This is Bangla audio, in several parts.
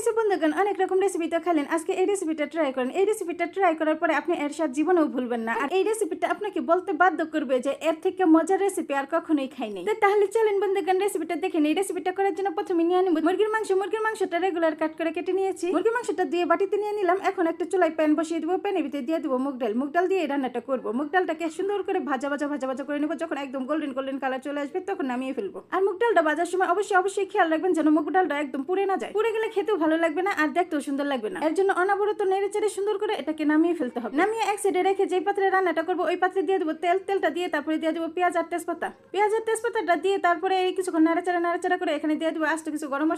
হয়েছে বন্ধুগণ, অনেক রকম রেসিপি তো খেলেন, আজকে এই রেসিপিটা ট্রাই করেন। এই রেসিপিটা ট্রাই করার পরে আপনি এর স্বাদ জীবনেও ভুলবেন না। আর এই রেসিপিটা আপনাকে বলতে বাধ্য করবে যে এর থেকে মজার রেসিপি আর কখনোই খাইনি। তাহলে চলেন বন্ধুগণ রেসিপিটা দেখে নিই। রেসিপিটা করার জন্য প্রথমে নিয়ে নিব মুরগির মাংস। মুরগির মাংসটা রেগুলার কাট করে কেটে নিয়েছি। মুরগির মাংসটা দিয়ে বাটিতে নিয়ে নিলাম। এখন একটা চুলায় প্যান বসিয়ে দিব। প্যানের ভিতরে দিয়ে দিব মুগ ডাল। মুগ ডাল দিয়ে রান্নাটা করব। মুগ ডালটাকে সুন্দর করে ভাজা করে নেব। যখন একদম গোল্ডেন কালার চলে আসবে তখন নামিয়ে ফেলবো। আর মুগ ডালটা ভাজার সময় অবশ্যই খেয়াল রাখবেন যেন মুগ ডালটা একদম পুড়ে না যায়। পুড়ে গেলে খেতেও ভালো লাগবে না আর দেখতেও সুন্দর লাগবে না। এর জন্য অনবরত নেড়েচেড়ে সুন্দর করে এটাকে নামিয়ে ফেলতে হবে। নামিয়ে এক সাইডে রেখে যে পাত্রে রান্নাটা করব ওই পাত্রে দিয়ে দেবো তেল। তেলটা দিয়ে তারপরে দিয়ে দেবো পেঁয়াজ আর তেজপাতা। পেঁয়াজ আর তেজপাতাটা দিয়ে তারপরে কিছুক্ষণ নাড়াচাড়া করে এখানে দিয়ে দেবো আস্ত কিছু গরম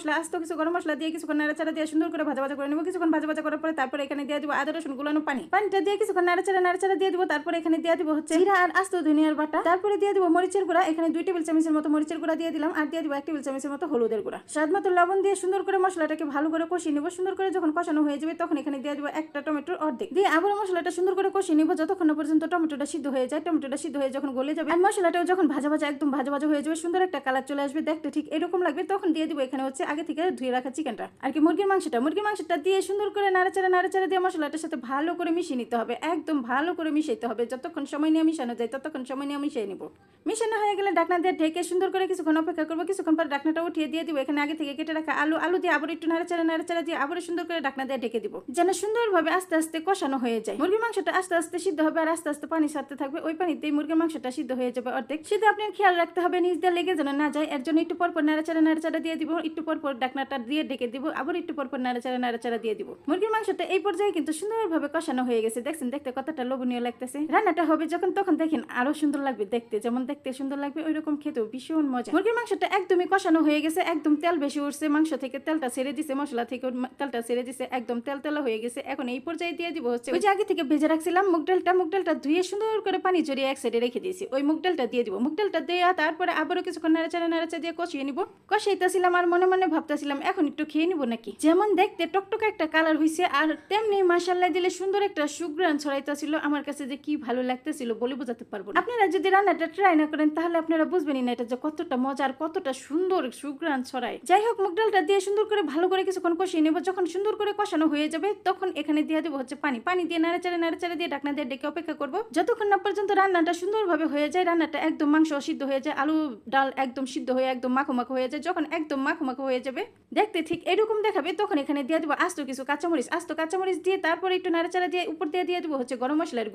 মশলা দিয়ে কিছুক্ষণ নাড়াচাড়া দিয়ে সুন্দর করে ভাজা করে নেব। কিছুক্ষণ ভাজা করার পরে তারপরে এখানে দিয়ে দেবো আদা রসুন গুলানো পানিটা দিয়ে কিছুক্ষণ নাড়াচাড়া দিয়ে দেবো। তারপরে এখানে দিয়ে দেবো হচ্ছে জিরা আর আস্ত ধনিয়ার বাটা। তারপরে দিয়ে দেবো মরিচের গুঁড়া। এখানে 2 টেবিল চামচের মতো মরিচের গুঁড়া দিয়ে দিলাম আর দিয়ে দেবো 1 টেবিল চামচের মতো হলুদের গুঁড়া। স্বাদ মতো লবণ দিয়ে সুন্দর করে মশলাটাকে ভালো করে কষিয়ে নেব। সুন্দর করে যখন কষানো হয়ে যাবে তখন এখানে দিয়ে দেবো একটা টমেটোর অর্ধেক দিয়ে আবার মশলাটা সুন্দর করে কষিয়ে নেব যতক্ষণ না পর্যন্ত টমেটোটা সিদ্ধ হয়ে যায়। টমেটোটা সিদ্ধ হয়ে যখন গলে যাবে আর মশলাটাও যখন একদম ভাজা হয়ে যাবে, সুন্দর একটা কালার চলে আসবে, দেখতে ঠিক এরকম লাগবে, তখন দিয়ে দিব এখানে হচ্ছে আগে থেকে ধুয়ে রাখা চিকেনটা আর কি মুরগির মাংসটা দিয়ে সুন্দর করে নাড়াচাড়া দিয়ে মশলাটার সাথে ভালো করে মিশিয়ে নিতে হবে। একদম ভালো করে মিশাইতে হবে। যতক্ষণ সময় নিয়ে মিশানো যায় ততক্ষণ সময় নিয়ে মিশিয়ে নিব। মিশানো হয়ে গেলে ঢাকনা দিয়ে ঢেকে সুন্দর করে কিছুক্ষণ অপেক্ষা করবো। কিছুক্ষণ পর ঢাকনাটা উঠিয়ে দিয়ে দিব এখানে আগে থেকে কেটে রাখা আলু দিয়ে আবার একটু নাড়াচাড়া দিয়ে আবার সুন্দর করে ঢাকনা দিয়ে ঢেকে দিব যেন সুন্দরভাবে আস্তে আস্তে কষানো হয়ে যায়। মুরগির মাংসটা আস্তে আস্তে সিদ্ধ হবে আর আস্তে আস্তে পানি ছাড়তে থাকবে। ওই পানিতেই মুরগির মাংসটা সিদ্ধ হয়ে যাবে অর্ধেক। সেটা আপনার খেয়াল রাখতে হবে নিচ দিয়ে লেগে যেন না যায়। এর জন্য একটু পরপর নাড়াচাড়া দিয়ে দিব, একটু পরপর ঢাকনাটা দিয়ে ঢেকে দিব, আবার একটু পরপর নাড়াচাড়া দিয়ে দিব। মুরগির মাংসটা এই পর্যায়ে কিন্তু সুন্দরভাবে কষানো হয়ে গেছে। দেখছেন দেখতে কতটা লোভনীয় লাগতেছে। রান্নাটা হবে যখন তখন দেখেন আরো সুন্দর লাগবে দেখতে, যেমন দেখতে সুন্দর লাগবে ওই রকম খেতেও ভীষণ মজা। মুরগির মাংসটা একদমই কষানো হয়ে গেছে। একদম তেল বেশি উঠছে, মাংস থেকে তেলটা ছেড়ে দিছে, মশলা থেকে তেলটা ছেড়ে দিছে, একদম তেল হয়ে গেছে। এখন এই পর্যায়ে দিয়ে দিব হচ্ছে ওই যে আগে থেকে ভেজে রাখছিলাম মুগ ডালটা ধুয়ে সুন্দর করে পানি জড়িয়ে এক সাইডে রেখে দিয়েছি। ওই মুগ ডালটা দিয়ে দিব। মুগ ডালটা দেয়া তারপরে আবারও কিছুক্ষণ নাড়াচাড়া দিয়ে কষিয়ে নিব। কষাইতেছিলাম আর মনে ভাবতেছিলাম এখন একটু খেয়ে নিব নাকি। যেমন দেখতে টকটকে একটা কালার হয়েছে আর তেমনি মাশাআল্লাহ দিলে সুন্দর একটা সুঘ্রাণ ছড়াইতেছিল। আমার কাছে যে কি ভালো লাগতেছিল বলে বোঝাতে পারবো না। আপনারা যদি রান্নাটা ট্রাই না করেন তাহলে আপনারা বুঝবেনই না এটা যে কতটা মজা আর কতটা সুন্দর সুঘ্রাণ ছড়ায়। যাই হোক মুগ ডালটা দিয়ে সুন্দর করে ভালো করে কিছুক্ষণ কষিয়ে নেব। যখন সুন্দর করে কষানো হয়ে যাবে তখন এখানে দিয়ে দেবো হচ্ছে পানি দিয়ে নাড়াচাড়া দিয়ে ঢাকনা দিয়ে ডেকে অপেক্ষা করবো যতক্ষণ না পর্যন্ত রান্নাটা সুন্দরভাবে হয়ে যায়। রান্নাটা একদম মাংস সিদ্ধ হয়ে যায়, আলু ডাল একদম সিদ্ধ হয়ে একদম মাখো হয়ে যায়। যখন একদম মাখো হয়ে যাবে দেখতে ঠিক এরকম দেখাবে তখন এখানে দিয়ে দেবো আস্ত কিছু কাঁচামরিচ দিয়ে তারপরে একটু নাড়াচাড়া দিয়ে উপর দিয়ে দেবো হচ্ছে গরম মশলার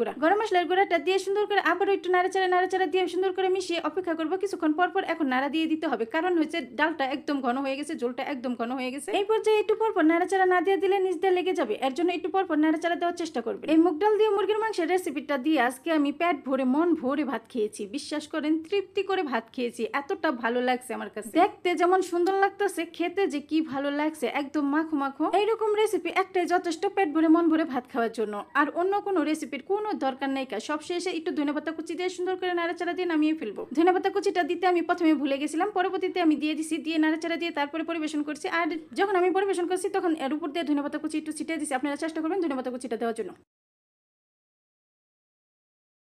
গুঁড়াটা দিয়ে সুন্দর করে আবারও একটু নাড়াচাড়া দিয়ে সুন্দর করে মিশিয়ে অপেক্ষা করবো কিছুক্ষণ পর এখন নাড়া দিয়ে দিতে হবে, কারণ হচ্ছে ডালটা একদম ঘন হয়ে গেছে, ঝোলটা একদম ঘন হয়ে গেছে। এই পর্যায়ে একটু পর নাড়াচাড়া না দিয়ে দিলে নিচ দিয়ে লেগে যাবে। এর জন্য একটু পর নাড়াচাড়া দেওয়ার চেষ্টা করবে। এই মুগ ডাল দিয়ে মুরগির মাংসের রেসিপিটা দিয়ে আজকে আমি পেট ভরে মন ভরে ভাত খেয়েছি। বিশ্বাস করেন তৃপ্তি করে ভাত খেয়েছি। এতটা ভালো লাগছে আমার কাছে, দেখতে যেমন সুন্দর লাগতেছে খেতে যে কি ভালো লাগছে, একদম মাখো। এইরকম রেসিপি একটাই যথেষ্ট পেট ভরে মন ভরে ভাত খাওয়ার জন্য। আর অন্য কোনো রেসিপির কোনো দরকার নেই। সব শেষে একটু ধনেপাতা কুচি দিয়ে সুন্দর করে নাড়াচাড়া দিয়ে নামিয়ে ফেলবো। ধনেপাতা কুচিটা দিতে আমি প্রথমে ভুলে গেছিলাম, পরবর্তীতে আমি দিয়ে দিছি, দিয়ে নাড়াচাড়া দিয়ে তারপরে পরিবেশন করছি। আর যখন আমি পরিবেশন করছি তখন এর উপর দিয়ে ধনেপাতা কুচি একটু ছিটিয়ে দিছি। আপনারা চেষ্টা করবেন ধনেপাতা কুচিটা দেওয়ার জন্য।